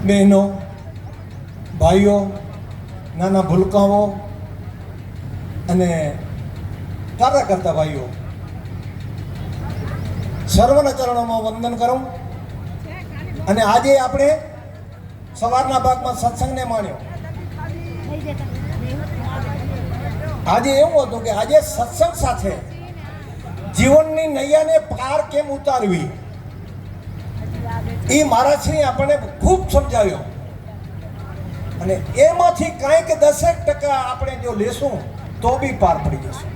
બહેનો, ભાઈઓ, નાના ભૂલકાઓ અને કાર્યકર્તા ભાઈઓ, સર્વના ચરણોમાં વંદન કરું. અને આજે આપણે સવારના ભાગમાં સત્સંગને માણ્યો. આજે એવું હતું કે આજે સત્સંગ સાથે જીવનની નૈયાને પાર કેમ ઉતારવી એ મહારાજશ્રી આપણને ખૂબ સમજાવ્યો. અને એમાંથી કાંઈક 10% આપણે જો લેશું તો બી પાર પડી જશું.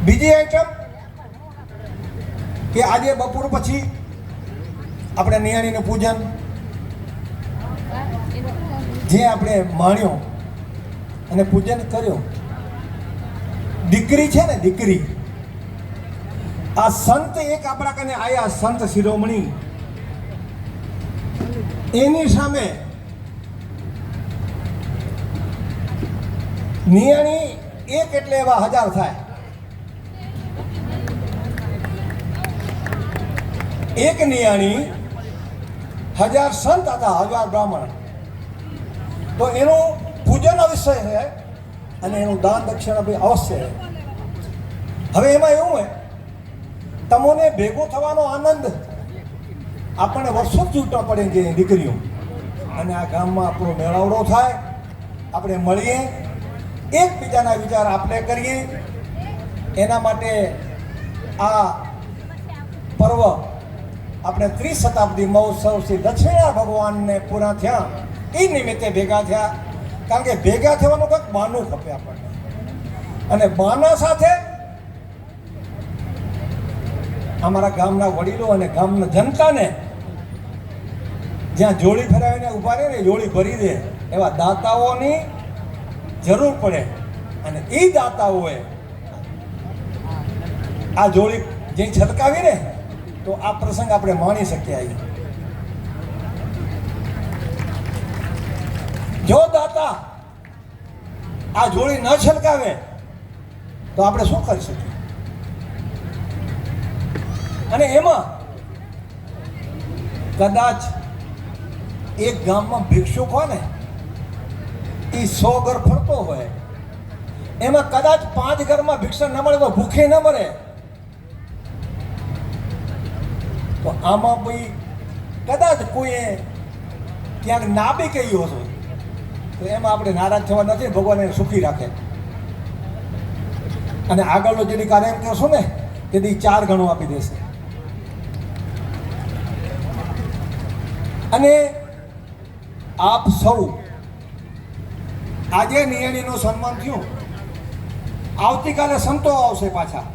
બીજી આઈટમ કે આજે બપોર પછી આપણે નિયાણીનું પૂજન જે આપણે માણ્યો અને પૂજન કર્યો. દીકરી છે ને, દીકરી આ સંત એક આપણા કને આયા, સંત શિરોમણી, એની સામે નિયાણી એક એટલે એવા 1000 થાય. એક નિયાણી 1000 સંત હતા, 1000 બ્રાહ્મણ. તો એનું પૂજન અવશ્ય છે અને એનું દાન દક્ષિણા બી અવશ્ય છે. હવે એમાં એવું હોય, તમને ભેગો થવાનો આનંદ આપણને વર્ષો છૂટા પડે છે દીકરીઓ. અને આ ગામમાં આપણો મેળાવડો થાય, આપણે મળીએ, એકબીજાના વિચાર આપણે કરીએ. એના માટે આ પર્વ આપણે 30 શતાબ્દી મહોત્સવ શ્રી દક્ષિણા ભગવાનને પૂરા થયા એ નિમિત્તે ભેગા થયા. કારણ કે ભેગા થવાનું કંઈક બહાનું ખપે આપણને. અને બહાના સાથે અમારા ગામના વડીલો અને ગામના જનતાને જ્યાં જોડી ફેરાવીને ઊભા રહે ને, જોડી ભરી દે એવા દાતાઓની જરૂર પડે. અને એ દાતાઓએ આ જોડી જે છલકાવી ને તો આ પ્રસંગ આપણે માણી શકીએ. અહીં જો દાતા આ જોડી ન છલકાવે તો આપણે શું કરી શકીએ? અને એમાં કદાચ એક ગામમાં ભિક્ષુક હોય ને, એ 100 ઘર ફરતો હોય, એમાં કદાચ 5 ઘરમાં ભિક્ષા ન મળે તો ભૂખે ન મરે. તો આમાં ભાઈ કદાચ કોઈએ ક્યાંક ના બી કહ્યું હશે તો એમાં આપણે નારાજ થવા નથી. ભગવાન એને સુખી રાખે. અને આગળનો જેની કાર્ય એમ કરશો ને તેથી 4 ગણું આપી દેશે. અને આપ સૌ આજે નિયાણીનું સન્માન થયું, આવતીકાલે સંતો આવશે પાછા.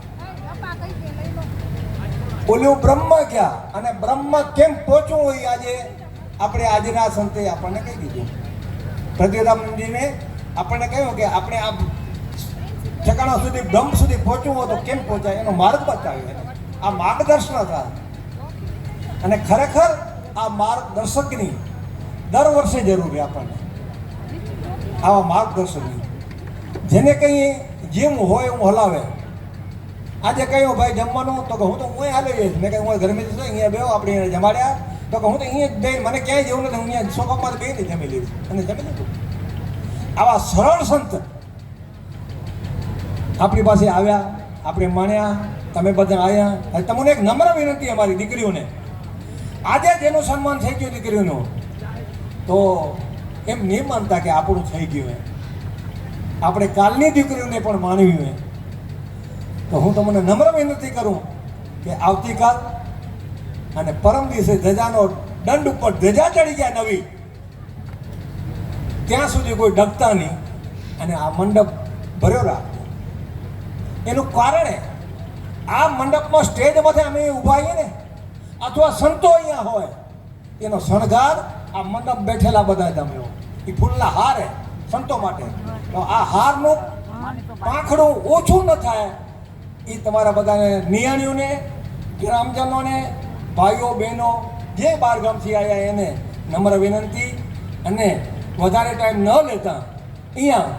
ઓલું બ્રહ્મ ગયા અને બ્રહ્મ કેમ પહોંચવું હોય આજે આપણે આજના સંતે આપણને કહી દીધું. પ્રતિરામજીને આપણને કહ્યું કે આપણે આ ઠેકાણા સુધી બ્રહ્મ સુધી પહોંચવું હોય તો કેમ પહોંચાય એનો માર્ગ બતાવ્યો. આ માર્ગદર્શન હતા. અને ખરેખર આ માર્ગદર્શકની દર વર્ષે જરૂર છે આપણને, આવા માર્ગદર્શકની. જેને કંઈ જેમ હોય એવું હલાવે. આજે કહ્યું ભાઈ જમવાનું, તો કે હું તો હું હાલી જઈશ. મેં કહ્યું હું ઘરમાં જઈશ, અહીંયા બેહો, આપણે અહીંયા જમાડ્યા. તો કે હું તો અહીંયા જ બેન, મને ક્યાંય જવું નથી, હું અહીંયા સોફામાં બેહીને જમી લઈશ. અને જમી લીધું. આવા સરળ સંત આપણી પાસે આવ્યા, આપણે માણ્યા, તમે બધા આવ્યા. અને તમને એક નમ્ર વિનંતી અમારી દીકરીઓને, આજે જેનું સન્માન થઈ ગયું દીકરીઓનું, તો એમ નહીં માનતા કે આપણું થઈ ગયું હોય. આપણે કાલની દીકરીઓને પણ માનવી હોય. તો હું તમને નમ્ર વિનંતી કરું કે આવતીકાલ અને પરમ દિવસે ધજાનો દંડ ઉપર ધજા ચડી જાય નવી, ત્યાં સુધી કોઈ ડગતા નહીં. અને આ મંડપ ભર્યો રાખો. એનું કારણ આ મંડપમાં સ્ટેજમાંથી અમે ઊભા આવીએ ને, અથવા સંતો અહીંયા હોય, એનો શણગાર આ મંડપ બેઠેલા બધા તમે એ ફૂલના હાર સંતો માટે. તો આ હારનું પાંખડું ઓછું ન થાય એ તમારા બધાને, નિયાણીઓને, ગ્રામજનોને, ભાઈઓ બહેનો જે બહાર ગામથી આવ્યા એને નમ્ર વિનંતી. અને વધારે ટાઈમ ન લેતા અહીંયા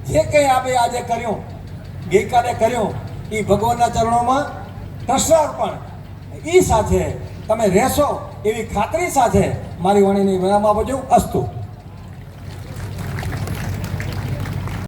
જે કંઈ આપણે આજે કર્યું, ગઈકાલે કર્યું, એ ભગવાનના ચરણોમાં કૃષ્ણાર્પણ. એ સાથે તમે રહેશો એવી ખાતરી સાથે મારી વાણીને વિરામ આપો છો. અસ્તુ.